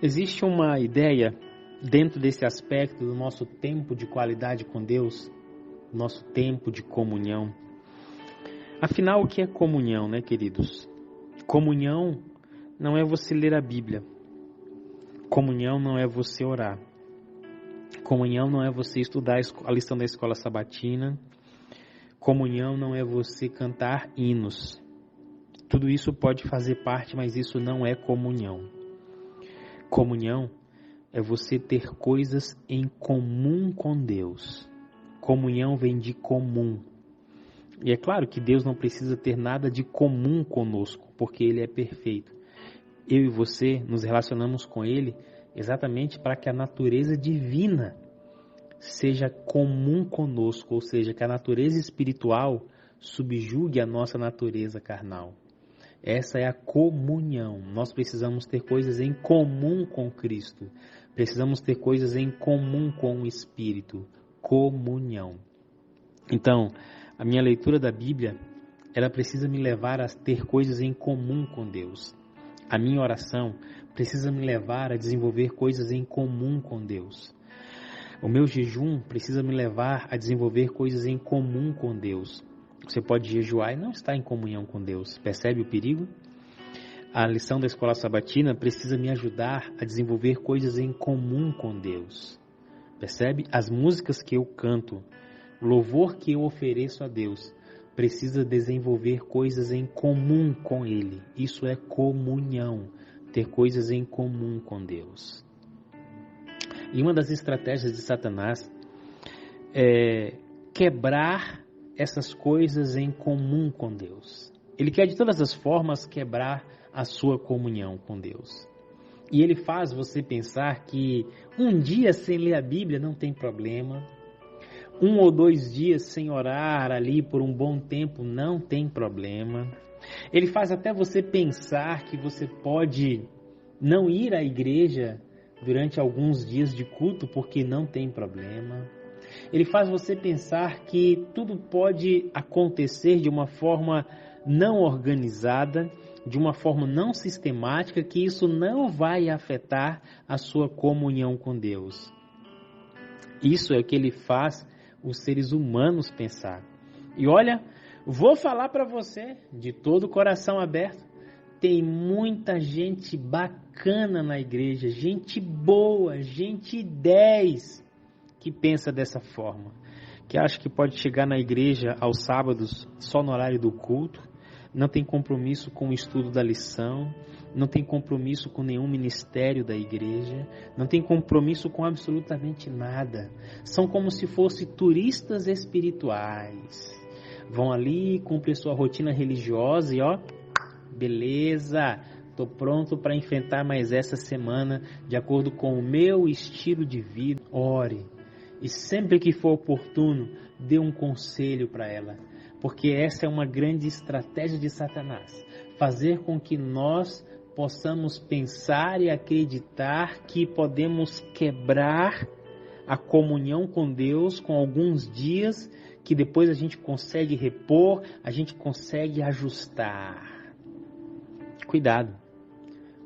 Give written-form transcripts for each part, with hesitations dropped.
Existe uma ideia dentro desse aspecto do nosso tempo de qualidade com Deus, nosso tempo de comunhão. Afinal, o que é comunhão, né, queridos? Comunhão não é você ler a Bíblia. Comunhão não é você orar. Comunhão não é você estudar a lição da escola sabatina. Comunhão não é você cantar hinos. Tudo isso pode fazer parte, mas isso não é comunhão. Comunhão é você ter coisas em comum com Deus. Comunhão vem de comum. E é claro que Deus não precisa ter nada de comum conosco, porque Ele é perfeito. Eu e você nos relacionamos com Ele exatamente para que a natureza divina seja comum conosco, ou seja, que a natureza espiritual subjugue a nossa natureza carnal. Essa é a comunhão. Nós precisamos ter coisas em comum com Cristo. Precisamos ter coisas em comum com o Espírito. Comunhão. Então, a minha leitura da Bíblia, ela precisa me levar a ter coisas em comum com Deus. A minha oração precisa me levar a desenvolver coisas em comum com Deus. O meu jejum precisa me levar a desenvolver coisas em comum com Deus. Você pode jejuar e não estar em comunhão com Deus. Percebe o perigo? A lição da escola sabatina precisa me ajudar a desenvolver coisas em comum com Deus. Percebe? As músicas que eu canto, o louvor que eu ofereço a Deus, precisa desenvolver coisas em comum com Ele. Isso é comunhão, ter coisas em comum com Deus. E uma das estratégias de Satanás é quebrar essas coisas em comum com Deus. Ele quer de todas as formas quebrar a sua comunhão com Deus. E ele faz você pensar que um dia sem ler a Bíblia não tem problema. 1 ou 2 dias sem orar ali por um bom tempo não tem problema. Ele faz até você pensar que você pode não ir à igreja durante alguns dias de culto porque não tem problema. Ele faz você pensar que tudo pode acontecer de uma forma não organizada, de uma forma não sistemática, que isso não vai afetar a sua comunhão com Deus. Isso é o que ele faz os seres humanos pensar. E olha, vou falar para você, de todo o coração aberto, tem muita gente bacana na igreja, gente boa, gente 10, que pensa dessa forma, que acha que pode chegar na igreja aos sábados só no horário do culto, não tem compromisso com o estudo da lição, não tem compromisso com nenhum ministério da igreja, não tem compromisso com absolutamente nada. São como se fossem turistas espirituais. Vão ali, cumprem sua rotina religiosa e ó, beleza, estou pronto para enfrentar mais essa semana de acordo com o meu estilo de vida. Ore. E sempre que for oportuno, dê um conselho para ela. Porque essa é uma grande estratégia de Satanás. Fazer com que nós possamos pensar e acreditar que podemos quebrar a comunhão com Deus com alguns dias que depois a gente consegue repor, a gente consegue ajustar. Cuidado.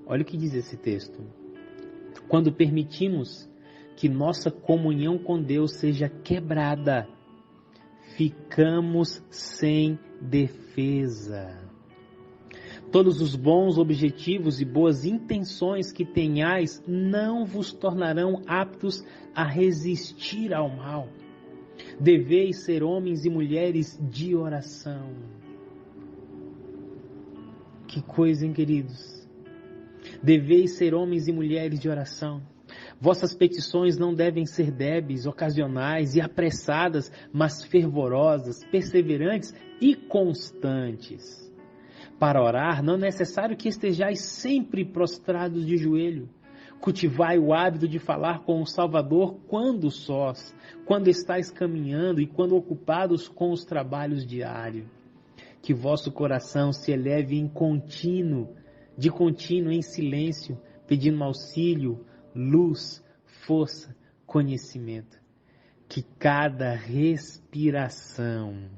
Olha o que diz esse texto. Quando permitimos que nossa comunhão com Deus seja quebrada, ficamos sem defesa. Todos os bons objetivos e boas intenções que tenhais não vos tornarão aptos a resistir ao mal. Deveis ser homens e mulheres de oração. Que coisa, hein, queridos? Deveis ser homens e mulheres de oração. Vossas petições não devem ser débeis, ocasionais e apressadas, mas fervorosas, perseverantes e constantes. Para orar, não é necessário que estejais sempre prostrados de joelho. Cultivai o hábito de falar com o Salvador quando sós, quando estáis caminhando e quando ocupados com os trabalhos diários. Que vosso coração se eleve de contínuo em silêncio, pedindo auxílio, luz, força, conhecimento. Que cada respiração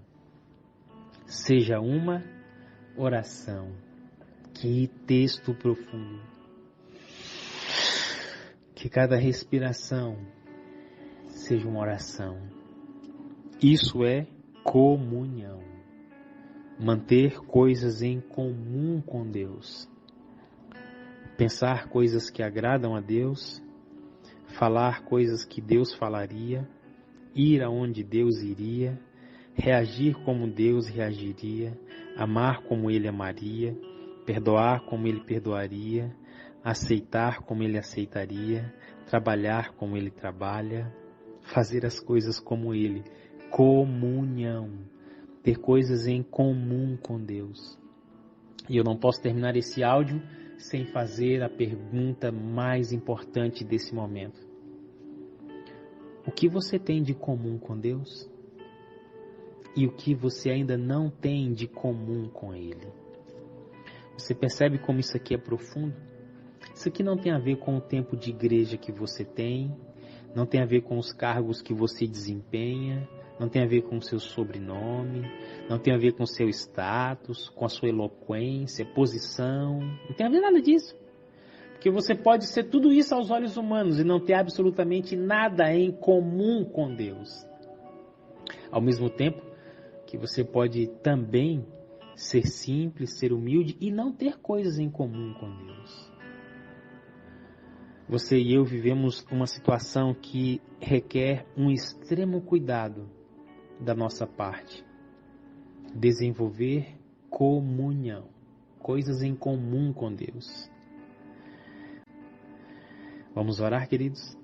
seja uma oração. Que texto profundo. Que cada respiração seja uma oração. Isso é comunhão. Manter coisas em comum com Deus. Pensar coisas que agradam a Deus. Falar coisas que Deus falaria. Ir aonde Deus iria. Reagir como Deus reagiria. Amar como Ele amaria. Perdoar como Ele perdoaria. Aceitar como Ele aceitaria. Trabalhar como Ele trabalha. Fazer as coisas como Ele. Comunhão. Ter coisas em comum com Deus. E eu não posso terminar esse áudio sem fazer a pergunta mais importante desse momento. O que você tem de comum com Deus? E o que você ainda não tem de comum com Ele? Você percebe como isso aqui é profundo? Isso aqui não tem a ver com o tempo de igreja que você tem, não tem a ver com os cargos que você desempenha, não tem a ver com o seu sobrenome, não tem a ver com o seu status, com a sua eloquência, posição, não tem a ver nada disso. Porque você pode ser tudo isso aos olhos humanos e não ter absolutamente nada em comum com Deus. Ao mesmo tempo que você pode também ser simples, ser humilde e não ter coisas em comum com Deus. Você e eu vivemos uma situação que requer um extremo cuidado da nossa parte. Desenvolver comunhão, coisas em comum com Deus. Vamos orar, queridos?